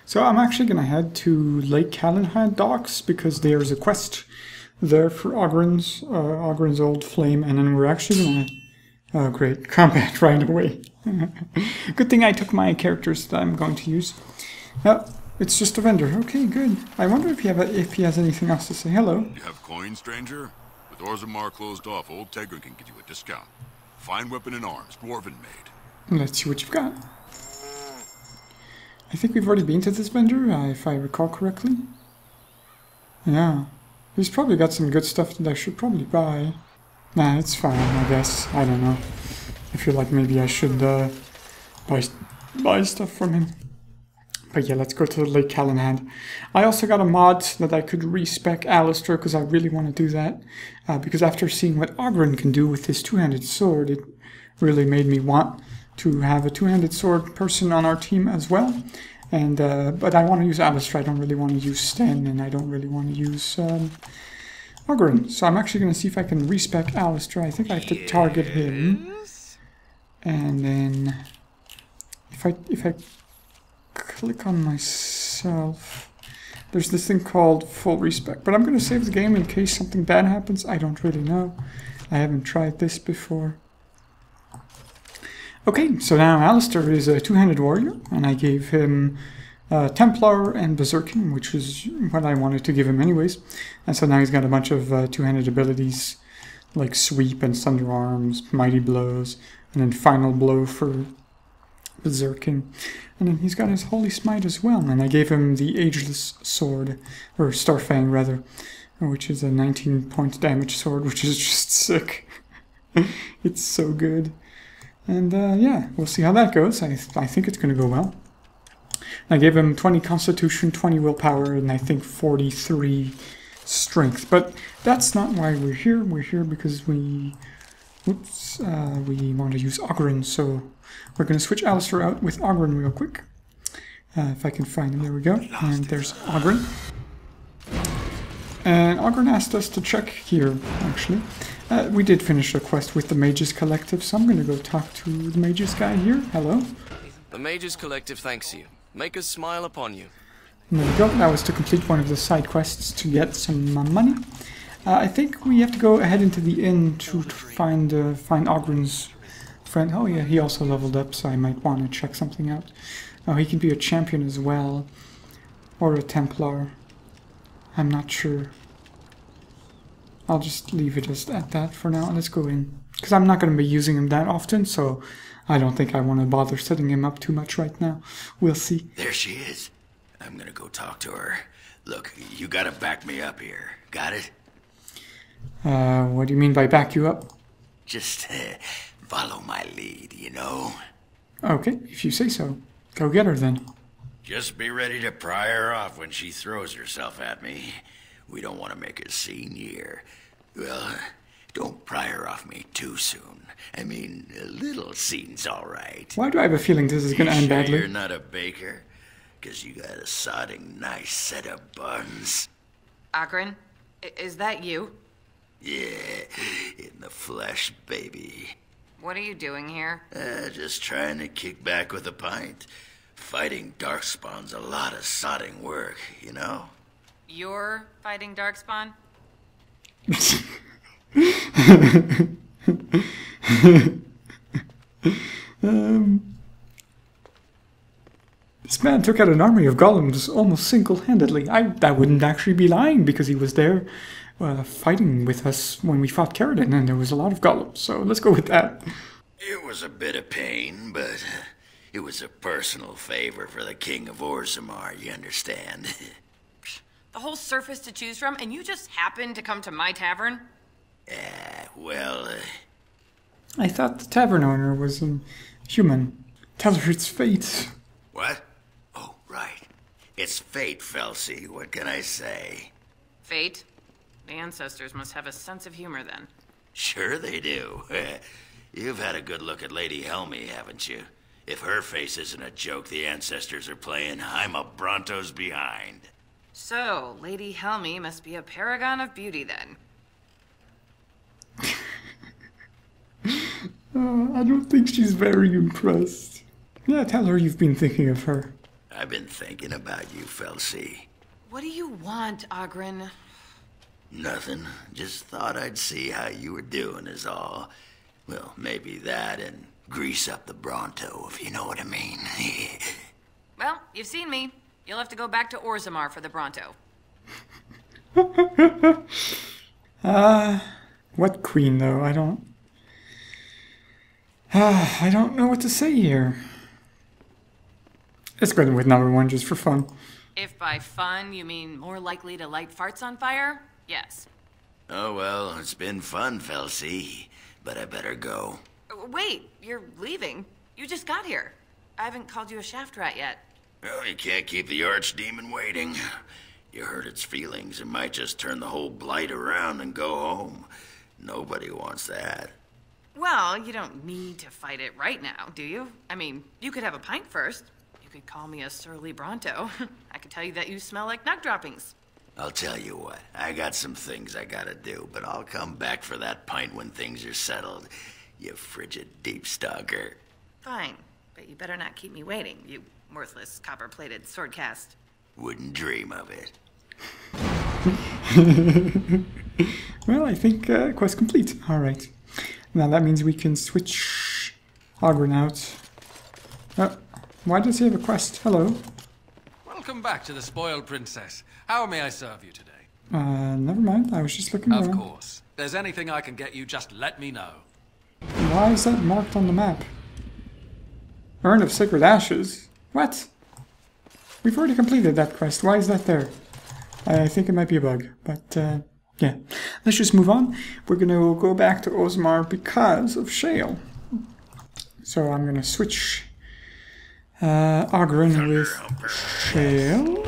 So I'm actually going to head to Lake Callahan docks because there's a quest there for Ogren's old flame, and then we're actually going to... Oh great, combat right away. Good thing I took my characters that I'm going to use. It's just a vendor. Okay, good. I wonder if he has anything else to say. Hello. You have coins, stranger? With Orzammar closed off, old Tegrin can give you a discount. Fine weapon and arms, dwarven made. Let's see what you've got. I think we've already been to this vendor, if I recall correctly. Yeah. He's probably got some good stuff that I should probably buy. Nah, it's fine, I guess. I don't know. I feel like maybe I should buy stuff from him. But yeah, let's go to Lake Callahan. I also got a mod so that I could respec Alistair, because I really want to do that. Because after seeing what Ogren can do with his two-handed sword, it really made me want to have a two-handed sword person on our team as well. And but I want to use Alistair. I don't really want to use Sten, and I don't really want to use Ogren. So I'm actually going to see if I can respec Alistair. I think I have to target him. And then if I click on myself, there's this thing called full respec. But I'm going to save the game in case something bad happens. I don't really know. I haven't tried this before. Okay, so now Alistair is a two-handed warrior, and I gave him Templar and Berserking, which is what I wanted to give him anyways. And so now he's got a bunch of two-handed abilities, like Sweep and Thunder Arms, Mighty Blows, and then Final Blow for Berserking. And then he's got his Holy Smite as well, and I gave him the Ageless Sword, or Starfang rather, which is a 19-point damage sword, which is just sick. It's so good. And yeah, we'll see how that goes. I think it's going to go well. I gave him 20 Constitution, 20 Willpower, and I think 43 Strength. But that's not why we're here. We're here because we want to use Ogren. So we're going to switch Alistair out with Ogren real quick. If I can find him, there we go. And there's Ogren. And Ogren asked us to check here, actually. We did finish a quest with the Mages Collective, so I'm going to go talk to the Mages guy here. Hello. The Mages Collective thanks you. Make us smile upon you. And there we go. That was to complete one of the side quests to get some money. I think we have to go ahead into the inn to find Ogren's friend. Oh yeah, he also leveled up, so I might want to check something out. Oh, he can be a champion as well. Or a Templar. I'm not sure. I'll just leave it just at that for now. Let's go in. Because I'm not going to be using him that often, so I don't think I want to bother setting him up too much right now. We'll see. There she is. I'm going to go talk to her. Look, you got to back me up here. Got it? What do you mean by back you up? Just follow my lead, you know? Okay, if you say so. Go get her then. Just be ready to pry her off when she throws herself at me. We don't want to make a scene here. Well, don't pry her off me too soon. I mean, a little scene's all right. Why do I have a feeling this is going to end badly? You're not a baker? Because you got a sodding nice set of buns. Ogren, is that you? Yeah, in the flesh, baby. What are you doing here? Just trying to kick back with a pint. Fighting Darkspawn's a lot of sodding work, you know? You're fighting Darkspawn? This man took out an army of golems almost single-handedly. I wouldn't actually be lying because he was there fighting with us when we fought Caradin, and there was a lot of golems, so let's go with that. It was a bit of pain, but it was a personal favor for the King of Orzammar, you understand? The whole surface to choose from, and you just happened to come to my tavern? Well... I thought the tavern owner was human. Tell her it's fate. What? Oh, right. It's fate, Felsi. What can I say? Fate? The ancestors must have a sense of humor, then. Sure they do. You've had a good look at Lady Helmy, haven't you? If her face isn't a joke the ancestors are playing, I'm a Bronto's behind. So, Lady Helmy must be a paragon of beauty, then. I don't think she's very impressed. Yeah, tell her you've been thinking of her. I've been thinking about you, Felsi. What do you want, Ogren? Nothing. Just thought I'd see how you were doing is all. Well, maybe that and grease up the Bronto, if you know what I mean. Well, you've seen me. You'll have to go back to Orzammar for the Bronto. What queen, though? I don't know what to say here. Let's go with number one just for fun. If by fun you mean more likely to light farts on fire, yes. Oh, well, it's been fun, Felsi, but I better go. Wait, you're leaving? You just got here. I haven't called you a shaft rat yet. Well, you can't keep the archdemon waiting. You hurt its feelings, it might just turn the whole blight around and go home. Nobody wants that. Well, you don't need to fight it right now, do you? I mean, you could have a pint first. You could call me a surly Bronto. I could tell you that you smell like nut droppings. I'll tell you what, I got some things I gotta do, but I'll come back for that pint when things are settled, you frigid deep stalker. Fine, but you better not keep me waiting, you worthless copper-plated swordcast. Wouldn't dream of it. Well, I think quest complete. Alright. Now that means we can switch Ogren out. Why does he have a quest? Hello. Welcome back to the Spoiled Princess. How may I serve you today? Never mind. I was just looking around. Of course. If there's anything I can get you, just let me know. Why is that marked on the map? Urn of Sacred Ashes? What? We've already completed that quest. Why is that there? I think it might be a bug, but yeah. Let's just move on. We're going to go back to Orzammar because of Shale. So I'm going to switch Ogren with Shale.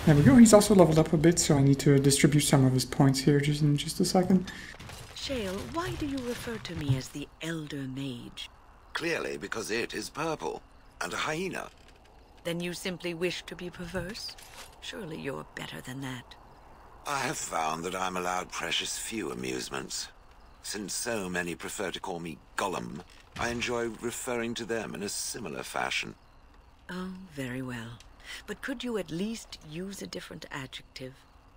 There we go. He's also leveled up a bit, so I need to distribute some of his points here just in just a second. Shale, why do you refer to me as the Elder Mage? Clearly because it is purple, and a hyena. Then you simply wish to be perverse? Surely you're better than that. I have found that I'm allowed precious few amusements. Since so many prefer to call me Gollum, I enjoy referring to them in a similar fashion. Oh, very well. But could you at least use a different adjective?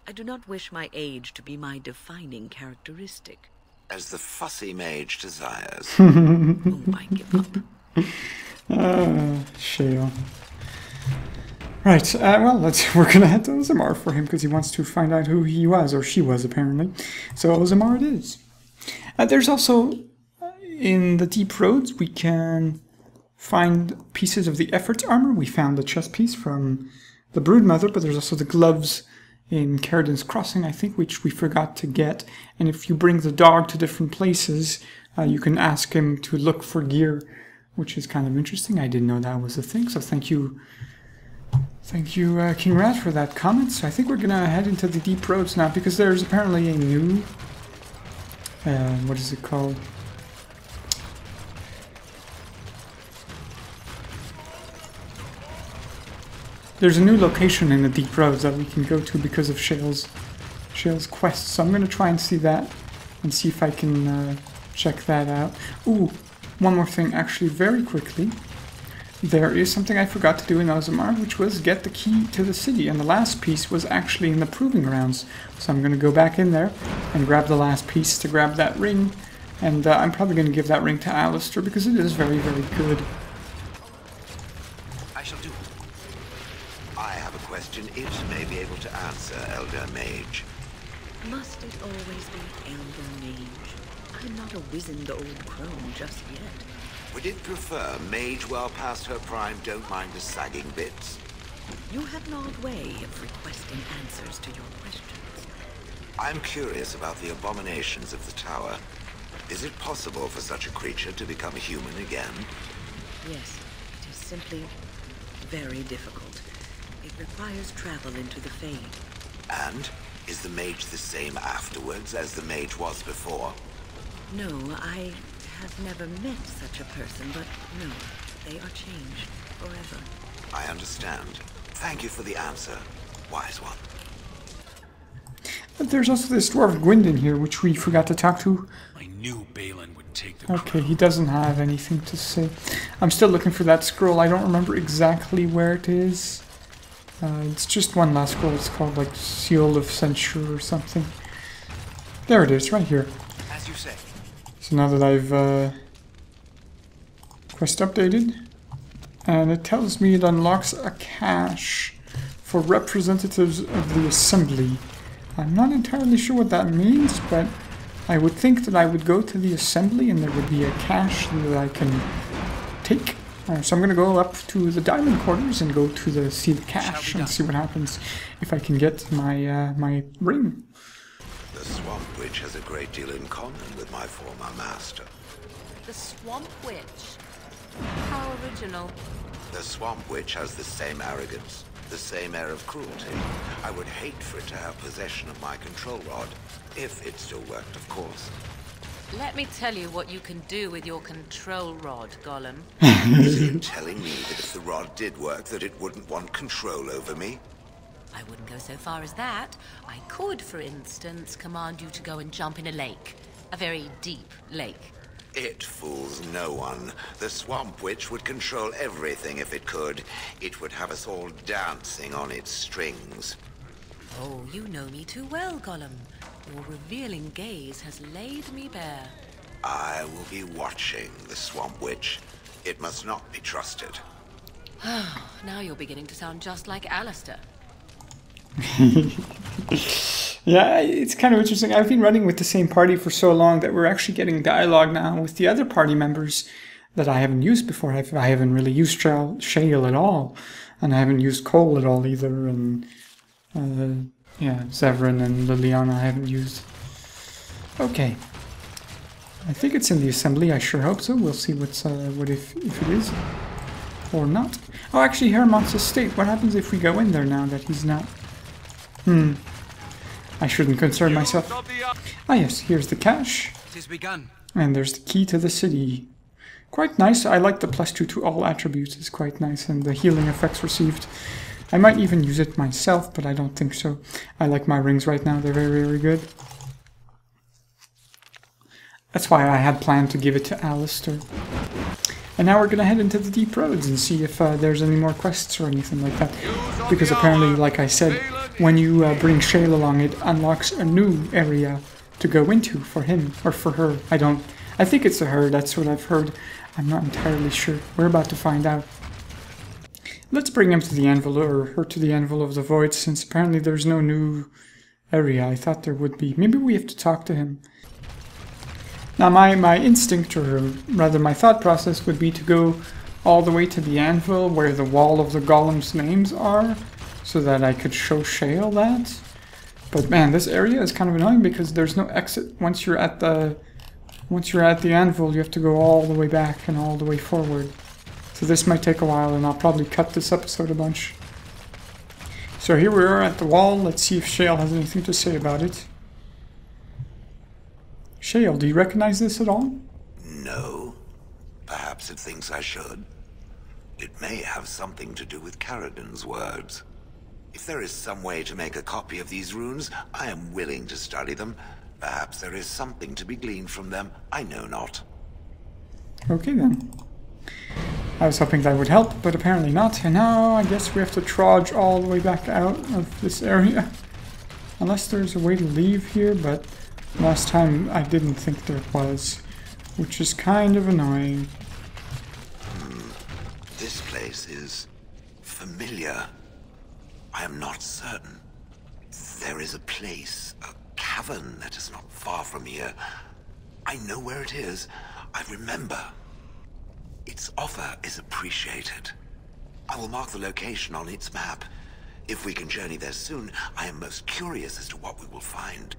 I do not wish my age to be my defining characteristic. As the fussy mage desires. Oh, I give up. Shale. Right, well, we're gonna head to Orzammar for him because he wants to find out who he was, or she was apparently. So Orzammar it is. There's also, in the Deep Roads, we can find pieces of the Effort's armor. We found the chest piece from the Broodmother, but there's also the gloves in Caridan's Crossing, I think, which we forgot to get. And if you bring the dog to different places, you can ask him to look for gear, which is kind of interesting. I didn't know that was a thing, so thank you, King Rat, for that comment. So I think we're gonna head into the Deep Roads now, because there's apparently a new, what is it called? There's a new location in the Deep Roads that we can go to because of Shale's quest. So I'm gonna try and see that, and see if I can check that out. Ooh, one more thing, actually, very quickly. There is something I forgot to do in Orzammar, which was get the key to the city, and the last piece was actually in the Proving Grounds. So I'm going to go back in there and grab the last piece to grab that ring, and I'm probably going to give that ring to Alistair because it is very, very good. I shall do it. I have a question it may be able to answer, Elder Mage. Must it always be Elder Mage? I'm not a wizened old crone just yet. Would it prefer mage well past her prime don't mind the sagging bits? You have an odd way of requesting answers to your questions. I'm curious about the abominations of the tower. Is it possible for such a creature to become human again? Yes, it is simply very difficult. It requires travel into the Fade. And is the mage the same afterwards as the mage was before? No, I have never met such a person, but no, they are changed forever. I understand. Thank you for the answer, wise one. But there's also this dwarf Gwyn here, which we forgot to talk to. I knew Balin would take the Okay, he doesn't have anything to say. I'm still looking for that scroll. I don't remember exactly where it is. It's just one last scroll. It's called like Seal of Censure or something. There it is, right here. As you say. So now that I've quest updated, and it tells me it unlocks a cache for representatives of the assembly. I'm not entirely sure what that means, but I would think that I would go to the assembly and there would be a cache that I can take. So I'm going to go up to the diamond quarters and go to see the cache and see what happens if I can get my my ring. The Swamp Witch has a great deal in common with my former master. The Swamp Witch? How original. The Swamp Witch has the same arrogance, the same air of cruelty. I would hate for it to have possession of my control rod, if it still worked, of course. Let me tell you what you can do with your control rod, Gollum. Is it telling me that if the rod did work, that it wouldn't want control over me? I wouldn't go so far as that. I could, for instance, command you to go and jump in a lake. A very deep lake. It fools no one. The Swamp Witch would control everything if it could. It would have us all dancing on its strings. Oh, you know me too well, Gollum. Your revealing gaze has laid me bare. I will be watching the Swamp Witch. It must not be trusted. Now you're beginning to sound just like Alistair. Yeah, it's kind of interesting. I've been running with the same party for so long that we're actually getting dialogue now with the other party members that I haven't used before. I haven't really used Shale at all, and I haven't used Cole at all either, and yeah, Severin and Liliana I haven't used. Okay. I think it's in the assembly. I sure hope so. We'll see what if it is or not. Oh, actually, Hermont's estate. What happens if we go in there now that he's not? I shouldn't concern myself. Ah, yes. Here's the cache. It is begun. And there's the key to the city. Quite nice. I like the +2 to all attributes. It's quite nice, and the healing effects received. I might even use it myself, but I don't think so. I like my rings right now. They're very, very good. That's why I had planned to give it to Alistair. And now we're going to head into the deep roads and see if there's any more quests or anything like that. Because apparently, like I said, when you bring Shale along, it unlocks a new area to go into for him or for her. I think it's a her, that's what I've heard. I'm not entirely sure. We're about to find out. Let's bring him to the anvil, or her to the anvil of the void, since apparently there's no new area. I thought there would be. Maybe we have to talk to him. Now my instinct, or rather my thought process, would be to go all the way to the anvil where the wall of the golem's names are, so that I could show Shale that. But man, this area is kind of annoying because there's no exit. Once you're at the anvil, you have to go all the way back and all the way forward. So this might take a while, and I'll probably cut this episode a bunch. So here we are at the wall. Let's see if Shale has anything to say about it. Shale, do you recognize this at all? No. Perhaps it thinks I should. It may have something to do with Carradin's words. If there is some way to make a copy of these runes, I am willing to study them. Perhaps there is something to be gleaned from them. I know not. Okay then. I was hoping that would help, but apparently not. And now I guess we have to trudge all the way back out of this area. Unless there's a way to leave here, but last time I didn't think there was, which is kind of annoying. This place is familiar. I am not certain. There is a place, a cavern that is not far from here. I know where it is. I remember. Its offer is appreciated. I will mark the location on its map. If we can journey there soon, I am most curious as to what we will find.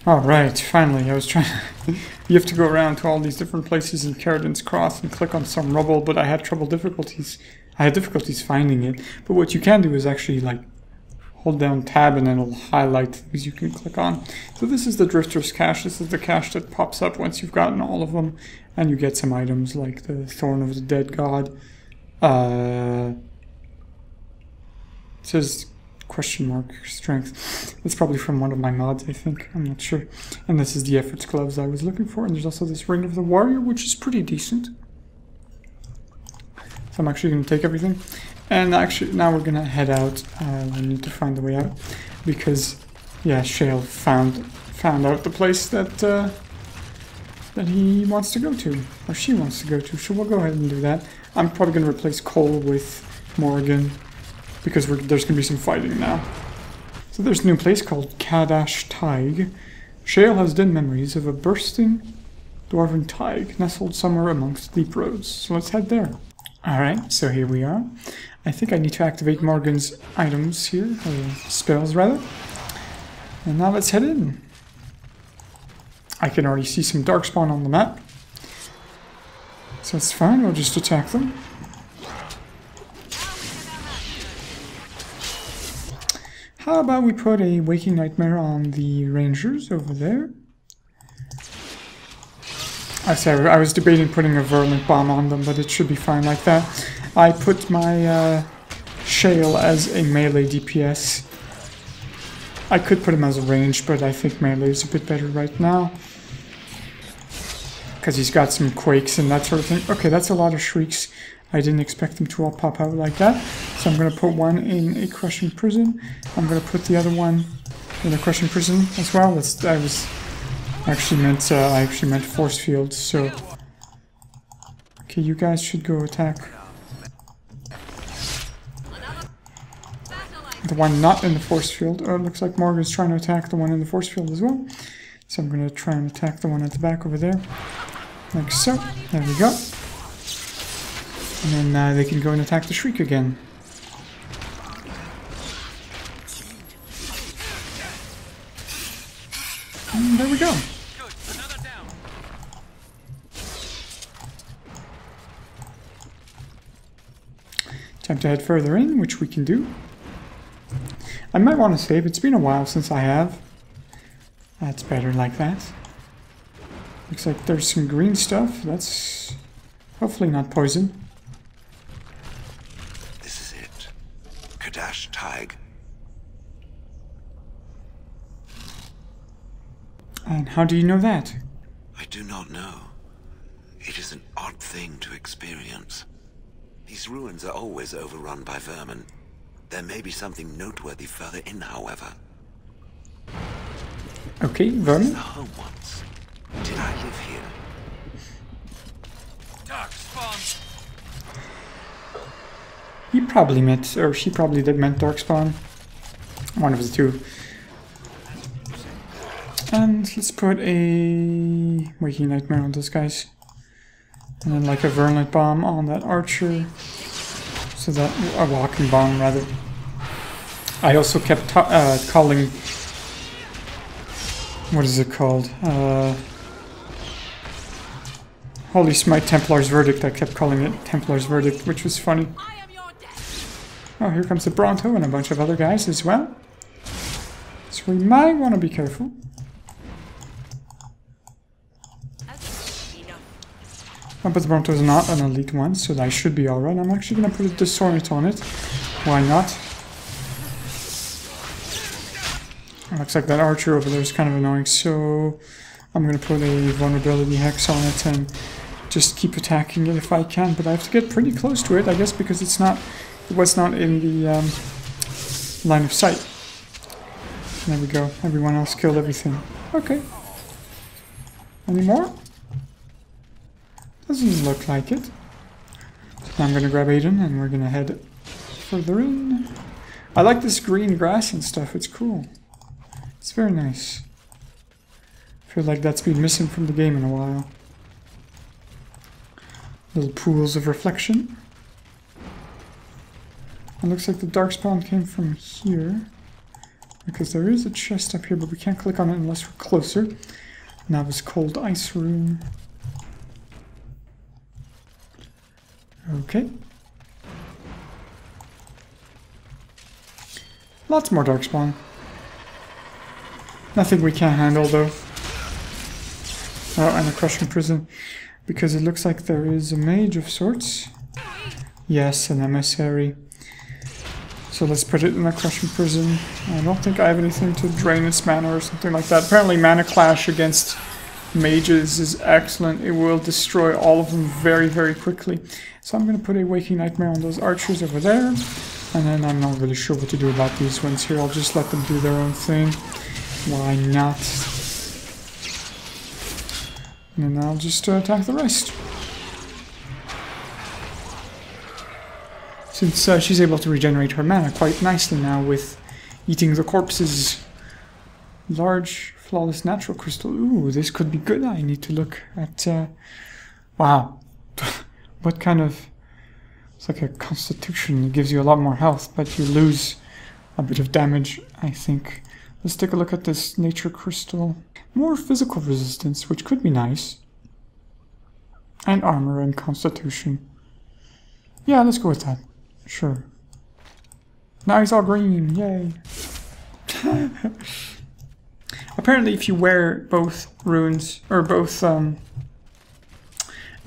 Alright, finally, I was trying to... You have to go around to all these different places in Carradin's Cross and click on some rubble, but I had difficulties finding it. But what you can do is actually, like, hold down tab and then it'll highlight things you can click on. So this is the Drifter's Cache. This is the cache that pops up once you've gotten all of them. And you get some items like the Thorn of the Dead God. It says question mark strength. It's probably from one of my mods, I think. I'm not sure. And this is the efforts gloves I was looking for. And there's also this ring of the warrior, which is pretty decent. So I'm actually going to take everything. And actually, now we're going to head out. I need to find the way out. Because, yeah, Shale found out the place that that he wants to go to. Or she wants to go to. So we'll go ahead and do that. I'm probably going to replace Cole with Morgan. Because there's going to be some fighting now. So there's a new place called Kadash Taig. Shale has dim memories of a bursting dwarven Taig nestled somewhere amongst deep roads. So let's head there. Alright, so here we are. I think I need to activate Morgan's items here, or spells rather. And now let's head in. I can already see some darkspawn on the map. So it's fine, we'll just attack them. How about we put a Waking Nightmare on the Rangers over there? I was debating putting a Virulent Bomb on them, but it should be fine like that. I put my Shale as a melee DPS. I could put him as a range, but I think melee is a bit better right now. Because he's got some quakes and that sort of thing. Okay, that's a lot of shrieks. I didn't expect them to all pop out like that. So I'm going to put one in a crushing prison. I'm going to put the other one in a crushing prison as well. I actually meant force fields. So okay, you guys should go attack the one not in the force field. Oh, it looks like Morgan's trying to attack the one in the force field as well. So I'm going to try and attack the one at the back over there. Like so. There we go. And then they can go and attack the Shriek again. And there we go. Time to head further in, which we can do. I might want to save. It's been a while since I have. That's better like that. Looks like there's some green stuff. That's hopefully not poison. Kadash Taig. And how do you know that? I do not know. It is an odd thing to experience. These ruins are always overrun by vermin. There may be something noteworthy further in, however. Okay, vermin. Home once. Did I live here? Darkspawn. He probably meant, or she probably did meant Darkspawn. One of the two. And let's put a Waking Nightmare on those guys. And then like a Virulent Bomb on that archer. So that, a Walking Bomb rather. I also kept calling, what is it called? Holy Smite Templar's Verdict. I kept calling it Templar's Verdict, which was funny. Oh, here comes the Bronto and a bunch of other guys as well. So we might want to be careful. Oh, but the Bronto is not an elite one, so that should be alright. I'm actually going to put a Disorientate on it. Why not? It looks like that archer over there is kind of annoying, so I'm going to put a Vulnerability Hex on it and just keep attacking it if I can. But I have to get pretty close to it, I guess, because it was not in the line of sight. There we go. Everyone else killed everything. Okay. Any more? Doesn't look like it. So now I'm going to grab Aiden and we're going to head further in. I like this green grass and stuff. It's cool. It's very nice. I feel like that's been missing from the game in a while. Little pools of reflection. It looks like the Darkspawn came from here. Because there is a chest up here, but we can't click on it unless we're closer. Now this Cold Ice Room. Okay. Lots more Darkspawn. Nothing we can't handle though. Oh, and a Crushing Prison. Because it looks like there is a mage of sorts. Yes, an emissary. So let's put it in a crushing prison. I don't think I have anything to drain its mana or something like that. Apparently mana clash against mages is excellent. It will destroy all of them very, very quickly. So I'm going to put a Waking Nightmare on those archers over there. And then I'm not really sure what to do about these ones here. I'll just let them do their own thing. Why not? And then I'll just attack the rest. Since she's able to regenerate her mana quite nicely now with eating the corpses. Large, flawless natural crystal. Ooh, this could be good. I need to look at... wow. What kind of... It's like a constitution. It gives you a lot more health, but you lose a bit of damage, I think. Let's take a look at this nature crystal. More physical resistance, which could be nice. And armor and constitution. Yeah, let's go with that. Sure. Now he's all green. Yay. Apparently, if you wear both runes, or both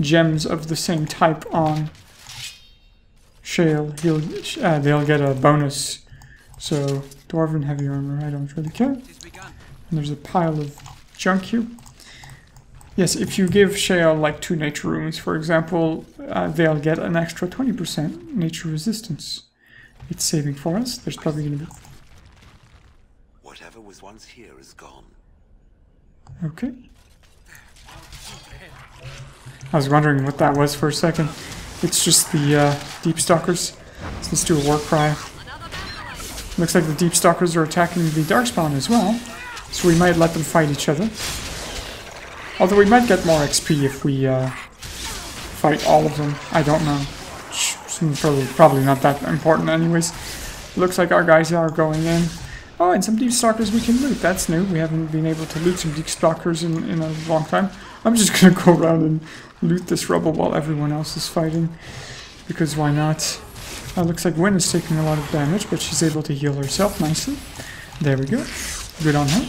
gems of the same type on Shale, they'll get a bonus. So, Dwarven heavy armor, I don't really care. And there's a pile of junk here. Yes, if you give Shale like 2 nature runes, for example, they'll get an extra 20% nature resistance. It's saving for us. There's probably going to be... Whatever was once here is gone. Okay. I was wondering what that was for a second. It's just the Deep Stalkers. So let's do a war cry. Looks like the Deep Stalkers are attacking the Darkspawn as well. So we might let them fight each other. Although we might get more XP if we fight all of them. I don't know. Probably not that important anyways. Looks like our guys are going in. Oh, and some Deep Stalkers we can loot. That's new. We haven't been able to loot some Deep Stalkers in a long time. I'm just going to go around and loot this rubble while everyone else is fighting. Because why not? Looks like Gwen is taking a lot of damage, but she's able to heal herself nicely. There we go. Good on her.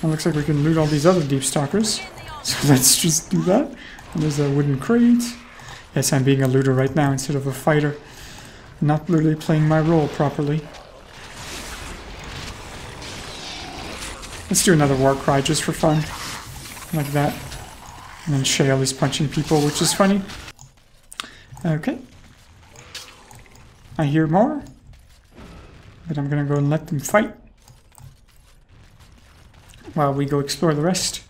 And looks like we can loot all these other Deep Stalkers. So let's just do that. And there's a wooden crate. Yes, I'm being a looter right now instead of a fighter. Not really playing my role properly. Let's do another war cry just for fun. Like that. And then Shale is punching people, which is funny. Okay. I hear more. But I'm gonna go and let them fight. While we go explore the rest.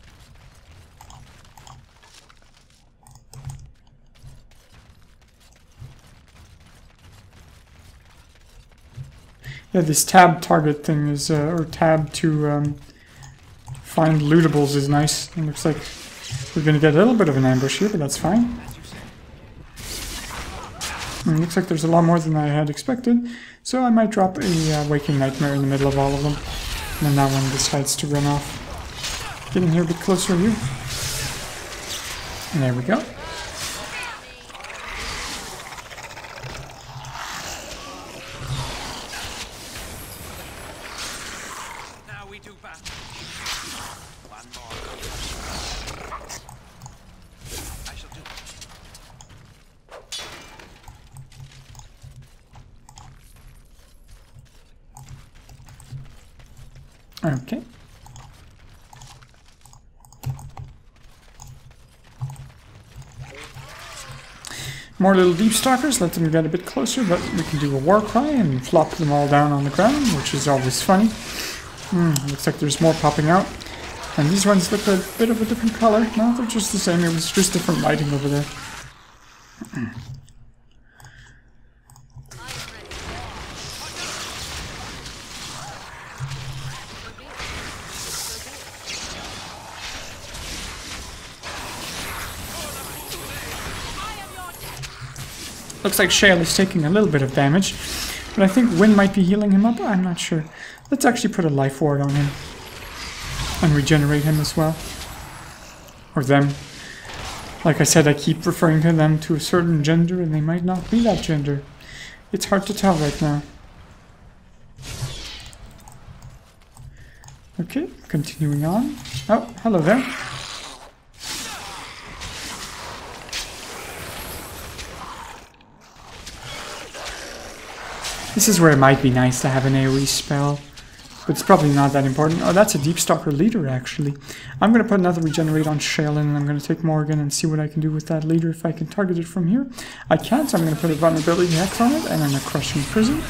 Yeah, this tab target thing is, or tab to find lootables is nice. It looks like we're going to get a little bit of an ambush here, but that's fine. And it looks like there's a lot more than I had expected, so I might drop a Waking Nightmare in the middle of all of them. And then that one decides to run off. Getting here a bit closer to you. And there we go. Okay. More little Deep Stalkers, let them get a bit closer, but we can do a war cry and flop them all down on the ground, which is always funny. Looks like there's more popping out. And these ones look a bit of a different color. No, they're just the same, it was just different lighting over there. Looks like Shale is taking a little bit of damage, but I think Wynn might be healing him up. I'm not sure. Let's actually put a life ward on him and regenerate him as well. Or them. Like I said, I keep referring to them to a certain gender, and they might not be that gender. It's hard to tell right now. Okay, continuing on. Oh, hello there. This is where it might be nice to have an AoE spell, but it's probably not that important. Oh, that's a Deep Stalker leader, actually. I'm going to put another regenerate on Shale, and I'm going to take Morgan and see what I can do with that leader if I can target it from here. I can't, so I'm going to put a vulnerability hex on it, and then a crushing prison.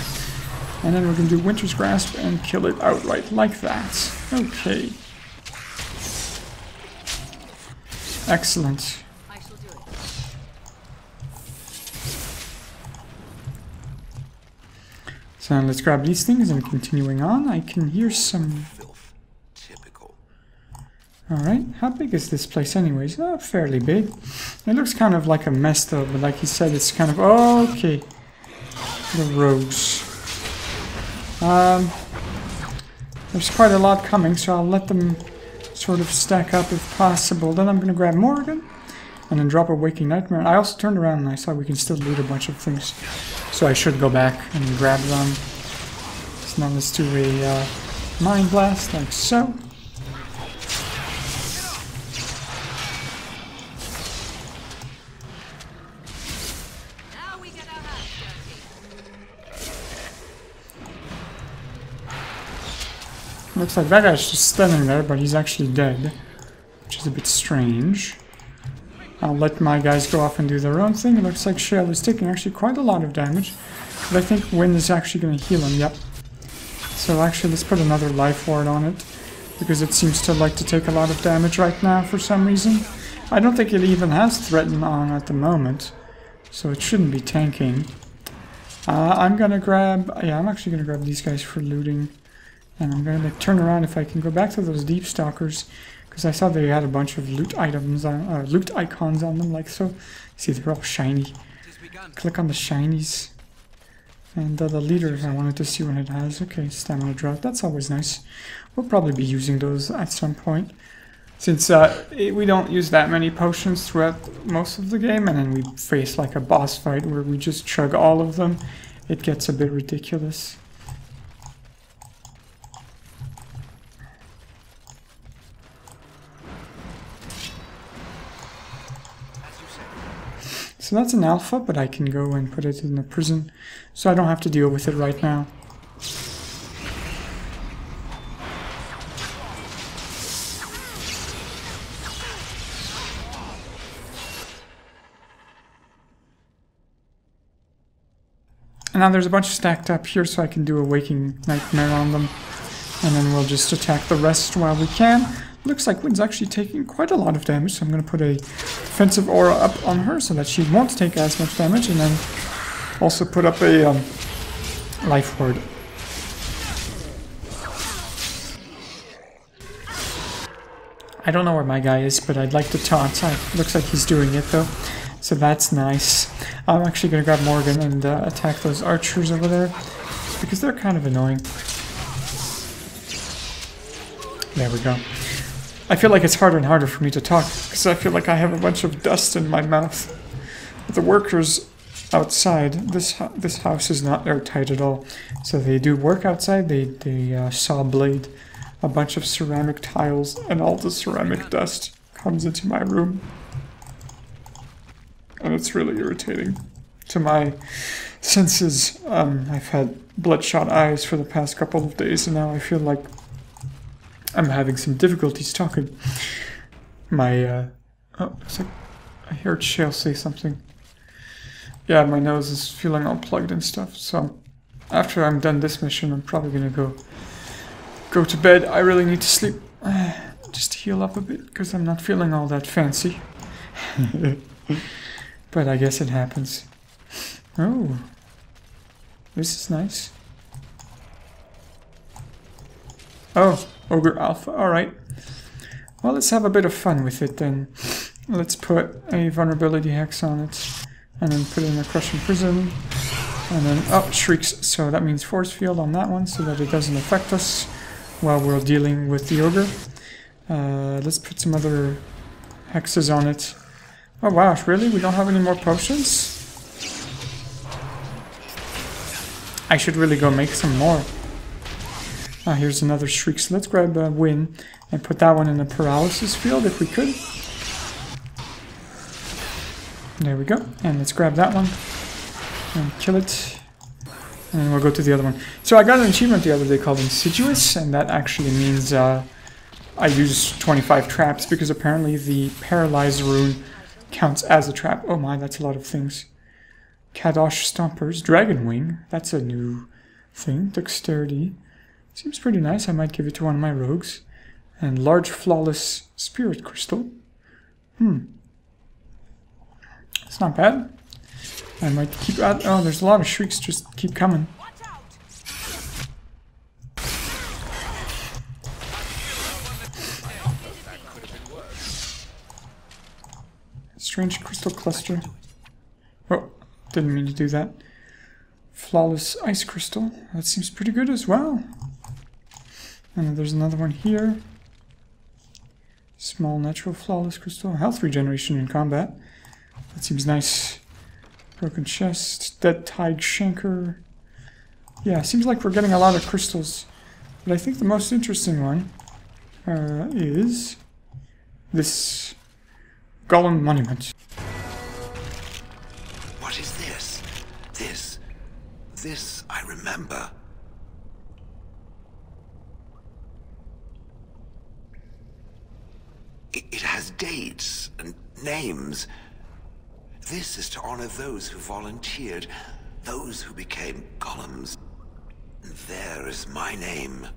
And then we're going to do Winter's Grasp and kill it outright like that. Okay. Excellent. So let's grab these things and continuing on. I can hear some... Alright, how big is this place anyways? Oh, fairly big. It looks kind of like a mess though, but like he said, it's kind of... Okay. The rogues. There's quite a lot coming, so I'll let them sort of stack up if possible. Then I'm going to grab Morgan and then drop a Waking Nightmare. I also turned around and I saw we can still loot a bunch of things. So I should go back and grab them. So now let's do a Mind Blast like so. Looks like that guy's just standing there, but he's actually dead, which is a bit strange. I'll let my guys go off and do their own thing. It looks like Shale is taking actually quite a lot of damage, but I think Wind is actually going to heal him, yep. So actually let's put another life ward on it, because it seems to like to take a lot of damage right now for some reason. I don't think it even has Threaten on at the moment, so it shouldn't be tanking. I'm going to grab, yeah, I'm actually going to grab these guys for looting. And I'm going to turn around if I can go back to those Deep Stalkers, because I saw they had a bunch of loot items on, loot icons on them, like so. See, they're all shiny. Click on the shinies. And the leader, I wanted to see what it has. Okay, Stamina Drought, that's always nice. We'll probably be using those at some point, since we don't use that many potions throughout most of the game, and then we face like a boss fight where we just chug all of them. It gets a bit ridiculous. So that's an alpha, but I can go and put it in the prison, so I don't have to deal with it right now. And now there's a bunch stacked up here, so I can do a Waking Nightmare on them. And then we'll just attack the rest while we can. Looks like Wind's actually taking quite a lot of damage, so I'm going to put a defensive aura up on her so that she won't take as much damage, and then also put up a life ward. I don't know where my guy is, but I'd like to taunt. Looks like he's doing it though, so that's nice. I'm actually going to grab Morgan and attack those archers over there, because they're kind of annoying. There we go. I feel like it's harder and harder for me to talk, because I feel like I have a bunch of dust in my mouth. The workers outside, this house is not airtight at all, so they do work outside. They saw blade a bunch of ceramic tiles, and all the ceramic dust comes into my room. And it's really irritating to my senses. I've had bloodshot eyes for the past couple of days, and now I feel like I'm having some difficulties talking. My, oh, looks like I heard Shale say something. Yeah, my nose is feeling all plugged and stuff, so after I'm done this mission, I'm probably gonna go to bed. I really need to sleep. Just heal up a bit, because I'm not feeling all that fancy. But I guess it happens. Oh, this is nice. Oh, Ogre Alpha, alright. Well, let's have a bit of fun with it then. Let's put a vulnerability hex on it, and then put it in a crushing prison, and then, oh, shrieks, so that means force field on that one, so that it doesn't affect us while we're dealing with the Ogre. Let's put some other hexes on it. Oh wow, really? We don't have any more potions? I should really go make some more. Ah, here's another shriek. So let's grab Win and put that one in the paralysis field if we could. There we go. And let's grab that one and kill it. And we'll go to the other one. So I got an achievement the other day called Insidious, and that actually means I use 25 traps because apparently the Paralyze rune counts as a trap. Oh my, that's a lot of things. Kadosh Stompers, Dragon Wing, that's a new thing. Dexterity, seems pretty nice. I might give it to one of my rogues. And Large Flawless Spirit Crystal. It's not bad. I might keep out. Oh, there's a lot of shrieks, just keep coming. Strange crystal cluster. Oh, didn't mean to do that. Flawless ice crystal. That seems pretty good as well. And then there's another one here. Small natural flawless crystal. Health regeneration in combat. That seems nice. Broken chest. Dead Tide Shanker. Yeah, seems like we're getting a lot of crystals. But I think the most interesting one is this Golem Monument. What is this? This I remember. It has dates and names. This is to honor those who volunteered, those who became golems. And there is my name.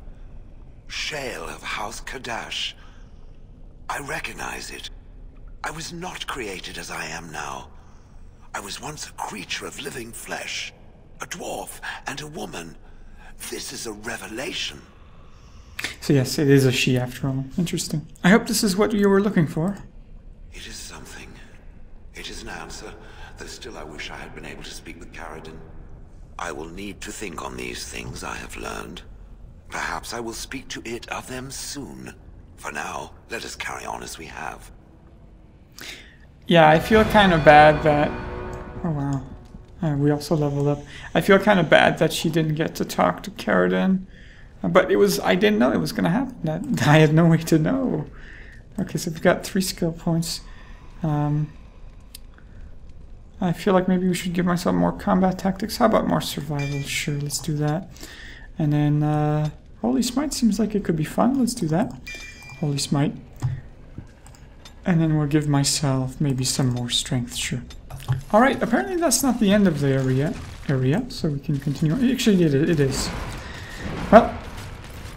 Shale of House Kadash. I recognize it. I was not created as I am now. I was once a creature of living flesh, a dwarf and a woman. This is a revelation. So yes, it is a she after all. Interesting. I hope this is what you were looking for. It is something. It is an answer, though still I wish I had been able to speak with Caradin. I will need to think on these things I have learned. Perhaps I will speak to it of them soon. For now, let us carry on as we have. Yeah, I feel kind of bad that... Oh wow. We also leveled up. I feel kind of bad that she didn't get to talk to Caradin. But it was... I didn't know it was going to happen. That I had no way to know. Okay, so we've got 3 skill points. I feel like maybe we should give myself more combat tactics. How about more survival? Sure, let's do that. And then Holy Smite seems like it could be fun. Let's do that. Holy Smite. And then we'll give myself maybe some more strength, sure. Alright, apparently that's not the end of the area, so we can continue. Actually, it is. Well,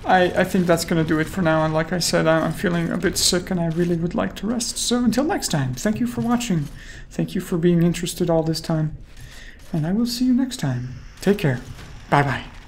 I think that's going to do it for now, and like I said, I'm feeling a bit sick and I really would like to rest. So until next time, thank you for watching. Thank you for being interested all this time. And I will see you next time. Take care. Bye-bye.